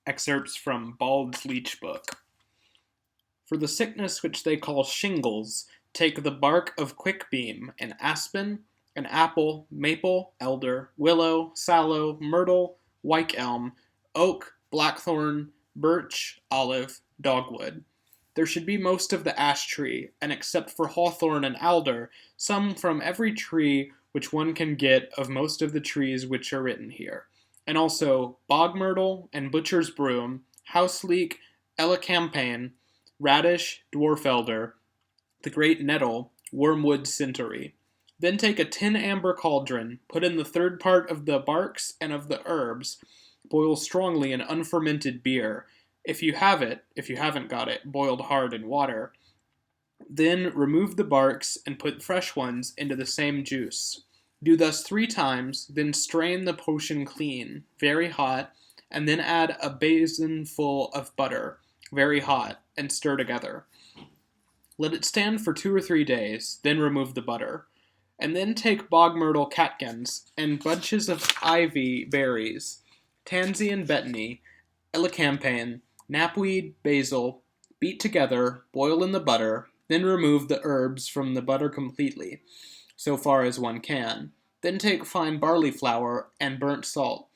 Excerpts from Bald's Leechbook. For the sickness which they call shingles, take the bark of quickbeam, an aspen, an apple, maple, elder, willow, sallow, myrtle, wych elm, oak, blackthorn, birch, olive, dogwood. There should be most of the ash tree, and except for hawthorn and alder, some from every tree which one can get of most of the trees which are written here, and also bog myrtle and butcher's broom, house leek, elecampane, radish, dwarf elder, the great nettle, wormwood centaury. Then take a tin amber cauldron, put in the third part of the barks and of the herbs, boil strongly in unfermented beer. If you haven't got it, boiled hard in water. Then remove the barks and put fresh ones into the same juice. Do thus 3 times, then strain the potion clean, very hot, and then add a basinful of butter, very hot, and stir together. Let it stand for 2 or 3 days, then remove the butter. And then take bog myrtle catkins and bunches of ivy berries, tansy and betony, elecampane, knapweed, basil, beat together, boil in the butter, then remove the herbs from the butter completely, so far as one can. Then take fine barley flour and burnt salt.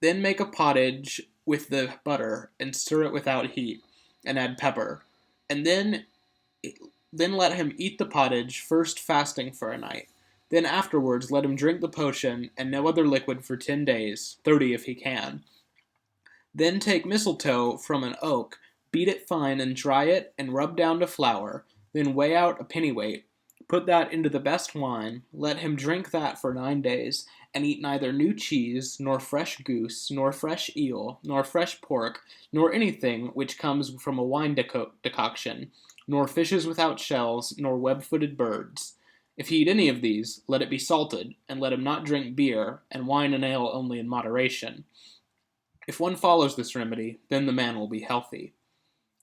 Then make a pottage with the butter and stir it without heat, and add pepper. And then let him eat the pottage, first fasting for a night. Then afterwards let him drink the potion and no other liquid for 10 days, 30 if he can. Then take mistletoe from an oak, beat it fine and dry it and rub down to flour, then weigh out a pennyweight. Put that into the best wine, let him drink that for 9 days, and eat neither new cheese, nor fresh goose, nor fresh eel, nor fresh pork, nor anything which comes from a wine decoction, nor fishes without shells, nor web-footed birds. If he eat any of these, let it be salted, and let him not drink beer, and wine and ale only in moderation. If one follows this remedy, then the man will be healthy.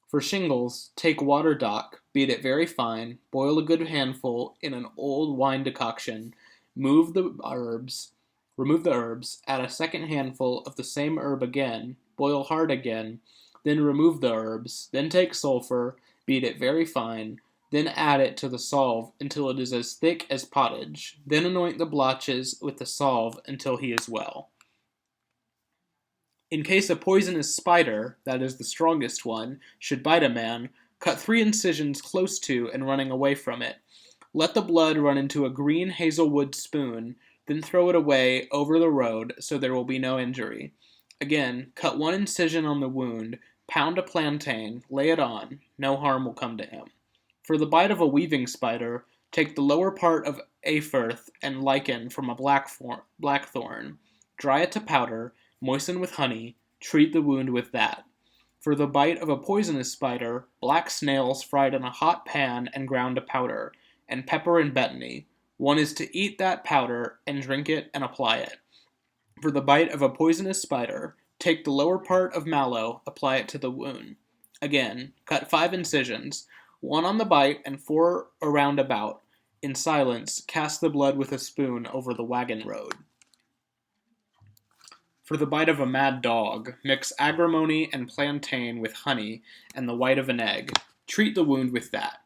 For shingles, take water dock, beat it very fine, boil a good handful in an old wine decoction, remove the herbs, add a second handful of the same herb again, boil hard again, then remove the herbs, then take sulphur, beat it very fine, then add it to the salve until it is as thick as pottage, then anoint the blotches with the salve until he is well. In case a poisonous spider, that is the strongest one, should bite a man, cut 3 incisions close to and running away from it. Let the blood run into a green hazelwood spoon, then throw it away over the road so there will be no injury. Again, cut 1 incision on the wound, pound a plantain, lay it on, no harm will come to him. For the bite of a weaving spider, take the lower part of aphirth and lichen from a blackthorn, dry it to powder, moisten with honey, treat the wound with that. For the bite of a poisonous spider, black snails fried in a hot pan and ground to powder, and pepper and betony. One is to eat that powder and drink it and apply it. For the bite of a poisonous spider, take the lower part of mallow, apply it to the wound. Again, cut 5 incisions, 1 on the bite and 4 around about. In silence, cast the blood with a spoon over the wagon road. For the bite of a mad dog, mix agrimony and plantain with honey and the white of an egg. Treat the wound with that.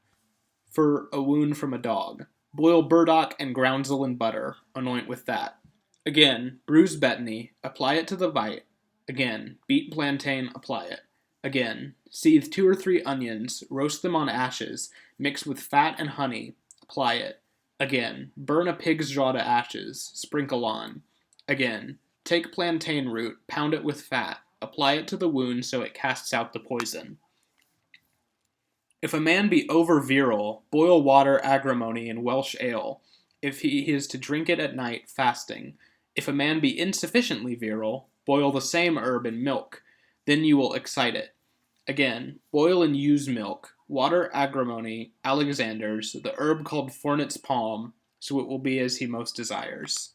For a wound from a dog, boil burdock and groundsel in butter. Anoint with that. Again, bruise betony. Apply it to the bite. Again, beat plantain. Apply it. Again, seethe 2 or 3 onions. Roast them on ashes. Mix with fat and honey. Apply it. Again, burn a pig's jaw to ashes. Sprinkle on. Again, take plantain root, pound it with fat, apply it to the wound so it casts out the poison. If a man be over-virile, boil water, agrimony, and Welsh ale, if he is to drink it at night, fasting. If a man be insufficiently virile, boil the same herb in milk, then you will excite it. Again, boil in ewe's milk, water, agrimony, Alexander's, the herb called Fornit's palm, so it will be as he most desires.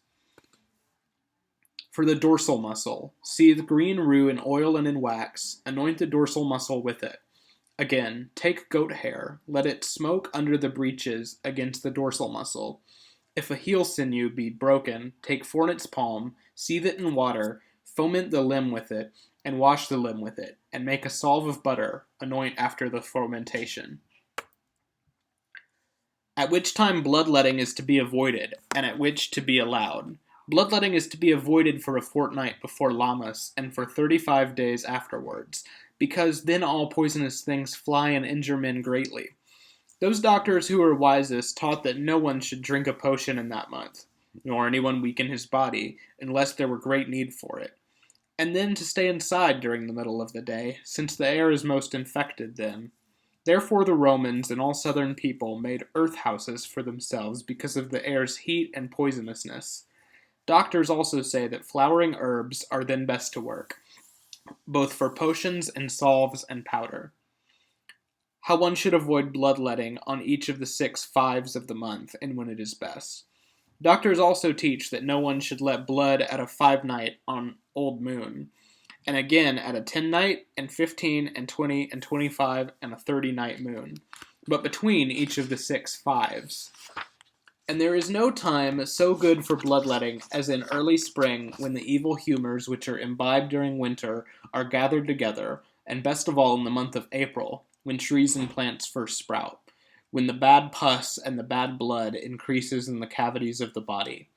For the dorsal muscle, seethe green rue in oil and in wax, anoint the dorsal muscle with it. Again, take goat hair, let it smoke under the breeches against the dorsal muscle. If a heel sinew be broken, take Fornit's palm, seethe it in water, foment the limb with it, and wash the limb with it, and make a salve of butter, anoint after the fermentation. At which time bloodletting is to be avoided, and at which to be allowed. Bloodletting is to be avoided for a fortnight before Lammas, and for 35 days afterwards, because then all poisonous things fly and injure men greatly. Those doctors who were wisest taught that no one should drink a potion in that month, nor anyone weaken his body, unless there were great need for it. And then to stay inside during the middle of the day, since the air is most infected then. Therefore the Romans and all southern people made earth houses for themselves because of the air's heat and poisonousness. Doctors also say that flowering herbs are then best to work, both for potions and salves and powder. How one should avoid bloodletting on each of the 6 fives of the month, and when it is best. Doctors also teach that no one should let blood at a 5 night on old moon, and again at a 10 night, and 15, and 20, and 25, and a 30 night moon, but between each of the 6 fives. And there is no time so good for bloodletting as in early spring, when the evil humors which are imbibed during winter are gathered together, and best of all in the month of April, when trees and plants first sprout, when the bad pus and the bad blood increases in the cavities of the body.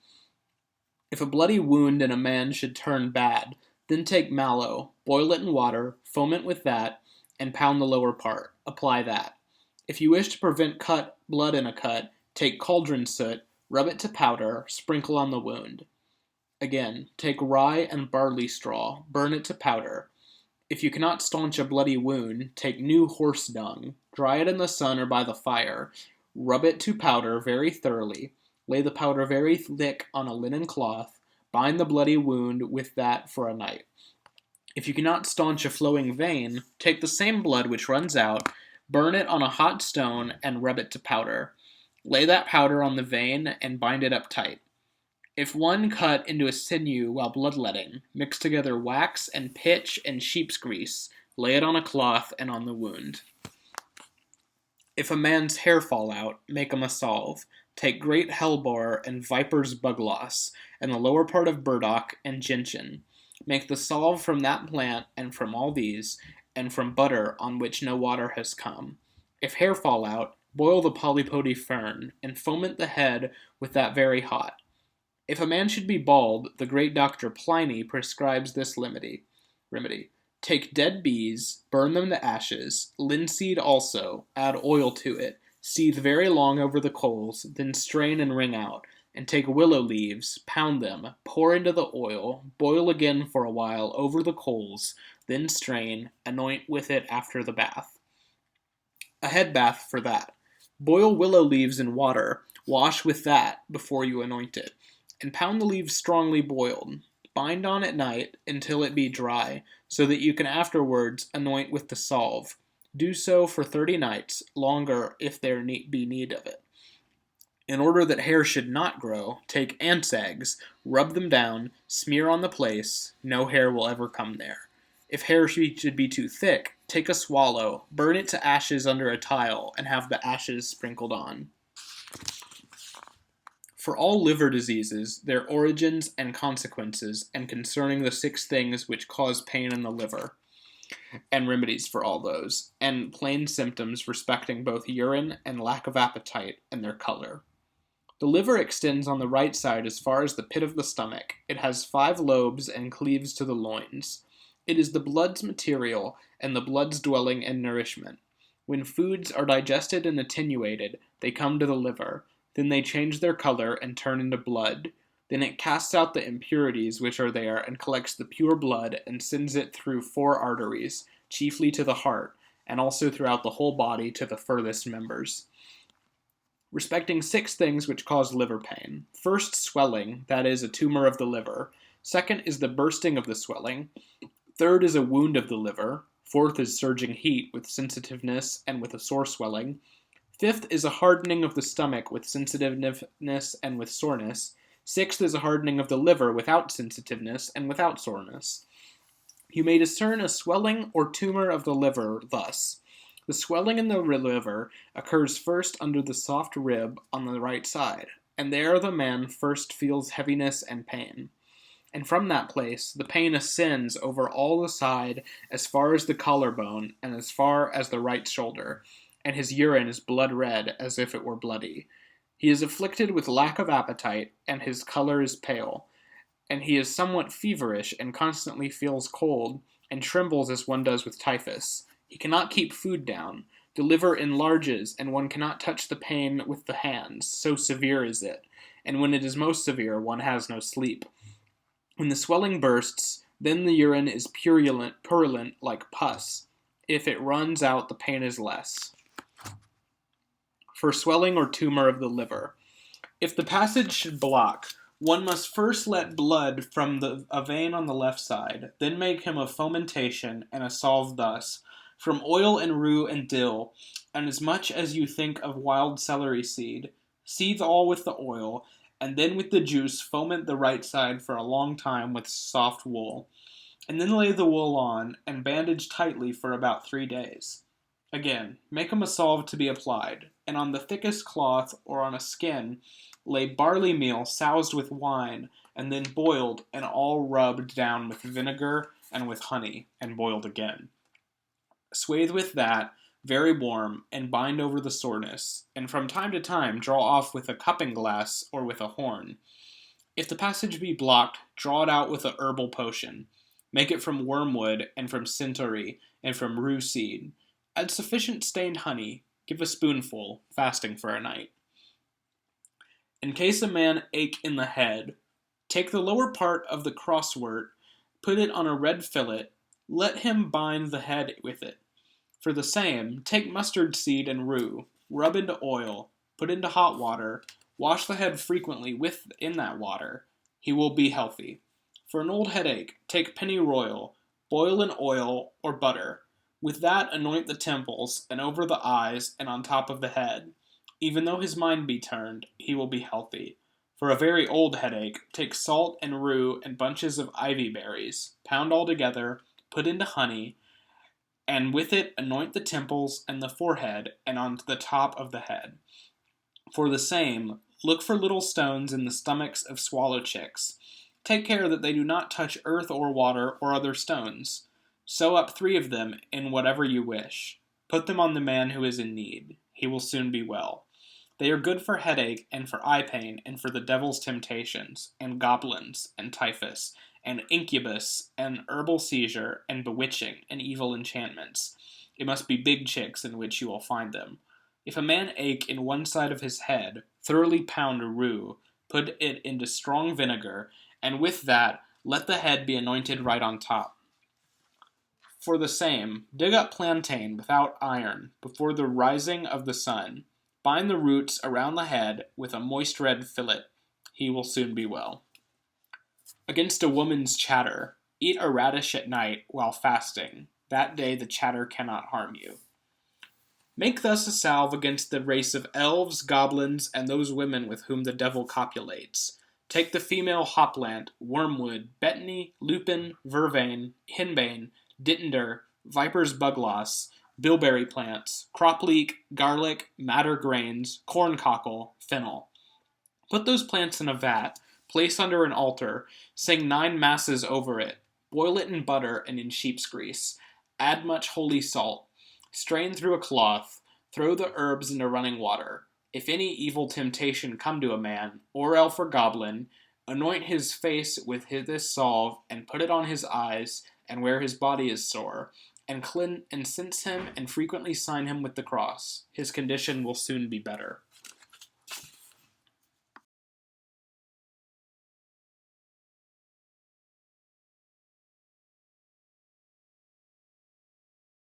If a bloody wound in a man should turn bad, then take mallow, boil it in water, foam it with that, and pound the lower part. Apply that. If you wish to prevent blood in a cut, take cauldron soot, rub it to powder, sprinkle on the wound. Again, take rye and barley straw, burn it to powder. If you cannot staunch a bloody wound, take new horse dung, dry it in the sun or by the fire, rub it to powder very thoroughly, lay the powder very thick on a linen cloth, bind the bloody wound with that for a night. If you cannot staunch a flowing vein, take the same blood which runs out, burn it on a hot stone, and rub it to powder. Lay that powder on the vein and bind it up tight. If one cut into a sinew while bloodletting, mix together wax and pitch and sheep's grease, lay it on a cloth and on the wound. If a man's hair fall out, make him a salve. Take great hellebore and viper's bugloss, and the lower part of burdock and gentian. Make the salve from that plant and from all these, and from butter on which no water has come. If hair fall out, boil the polypody fern, and foment the head with that very hot. If a man should be bald, the great doctor Pliny prescribes this remedy. Take dead bees, burn them to ashes, linseed also, add oil to it, seethe very long over the coals, then strain and wring out, and take willow leaves, pound them, pour into the oil, boil again for a while over the coals, then strain, anoint with it after the bath. A head bath for that. Boil willow leaves in water, wash with that before you anoint it, and pound the leaves strongly boiled. Bind on at night until it be dry, so that you can afterwards anoint with the salve. Do so for 30 nights, longer if there be need of it. In order that hair should not grow, take ants' eggs, rub them down, smear on the place, no hair will ever come there. If hair should be too thick, take a swallow, burn it to ashes under a tile, and have the ashes sprinkled on. For all liver diseases, their origins and consequences, and concerning the 6 things which cause pain in the liver, and remedies for all those, and plain symptoms respecting both urine and lack of appetite and their color. The liver extends on the right side as far as the pit of the stomach. It has 5 lobes and cleaves to the loins. It is the blood's material, and the blood's dwelling and nourishment. When foods are digested and attenuated, they come to the liver. Then they change their color and turn into blood. Then it casts out the impurities which are there and collects the pure blood and sends it through 4 arteries, chiefly to the heart, and also throughout the whole body to the furthest members. Respecting 6 things which cause liver pain. First, swelling, that is, a tumor of the liver. Second is the bursting of the swelling. Third is a wound of the liver. Fourth is surging heat with sensitiveness and with a sore swelling. Fifth is a hardening of the stomach with sensitiveness and with soreness. Sixth is a hardening of the liver without sensitiveness and without soreness. You may discern a swelling or tumor of the liver thus. The swelling in the liver occurs first under the soft rib on the right side, and there the man first feels heaviness and pain. and from that place the pain ascends over all the side as far as the collarbone and as far as the right shoulder, and his urine is blood red as if it were bloody. He is afflicted with lack of appetite, and his color is pale, and he is somewhat feverish and constantly feels cold, and trembles as one does with typhus. He cannot keep food down. The liver enlarges, and one cannot touch the pain with the hands, so severe is it, and when it is most severe, one has no sleep. When the swelling bursts, then the urine is purulent like pus. If it runs out, the pain is less. For swelling or tumor of the liver. If the passage should block, one must first let blood from a vein on the left side, then make him a fomentation and a salve thus, from oil and rue and dill, and as much as you think of wild celery seed, seethe all with the oil, and then with the juice foment the right side for a long time with soft wool, and then lay the wool on, and bandage tightly for about 3 days. Again, make him a salve to be applied, and on the thickest cloth or on a skin lay barley meal soused with wine, and then boiled, and all rubbed down with vinegar and with honey, and boiled again. Swathe with that, very warm, and bind over the soreness, and from time to time draw off with a cupping glass or with a horn. If the passage be blocked, draw it out with a herbal potion. Make it from wormwood, and from centaury, and from rue seed. Add sufficient stained honey, give a spoonful, fasting for a night. In case a man ache in the head, take the lower part of the crosswort, put it on a red fillet, let him bind the head with it. For the same, take mustard seed and rue, rub into oil, put into hot water, wash the head frequently in that water. He will be healthy. For an old headache, take pennyroyal, boil in oil or butter. With that anoint the temples, and over the eyes, and on top of the head. Even though his mind be turned, he will be healthy. For a very old headache, take salt and rue and bunches of ivy berries, pound all together, put into honey, and with it anoint the temples and the forehead, and on the top of the head. For the same, look for little stones in the stomachs of swallow chicks. Take care that they do not touch earth or water or other stones. Sew up 3 of them in whatever you wish. Put them on the man who is in need. He will soon be well. They are good for headache, and for eye pain, and for the devil's temptations, and goblins, and typhus, and incubus, and herbal seizure, and bewitching, and evil enchantments. It must be big chicks in which you will find them. If a man ache in one side of his head, thoroughly pound a rue, put it into strong vinegar, and with that let the head be anointed right on top. For the same, dig up plantain without iron, before the rising of the sun. Bind the roots around the head with a moist red fillet. He will soon be well. Against a woman's chatter, eat a radish at night while fasting. That day the chatter cannot harm you. Make thus a salve against the race of elves, goblins, and those women with whom the devil copulates. Take the female hoplant, wormwood, betony, lupin, vervain, henbane, dittender, viper's bugloss, bilberry plants, cropleek, garlic, madder grains, corncockle, fennel. Put those plants in a vat, place under an altar, sing 9 masses over it, boil it in butter and in sheep's grease, add much holy salt, strain through a cloth, throw the herbs into running water. If any evil temptation come to a man, or elf or goblin, anoint his face with this salve, and put it on his eyes, and where his body is sore, and cense him, and frequently sign him with the cross. His condition will soon be better.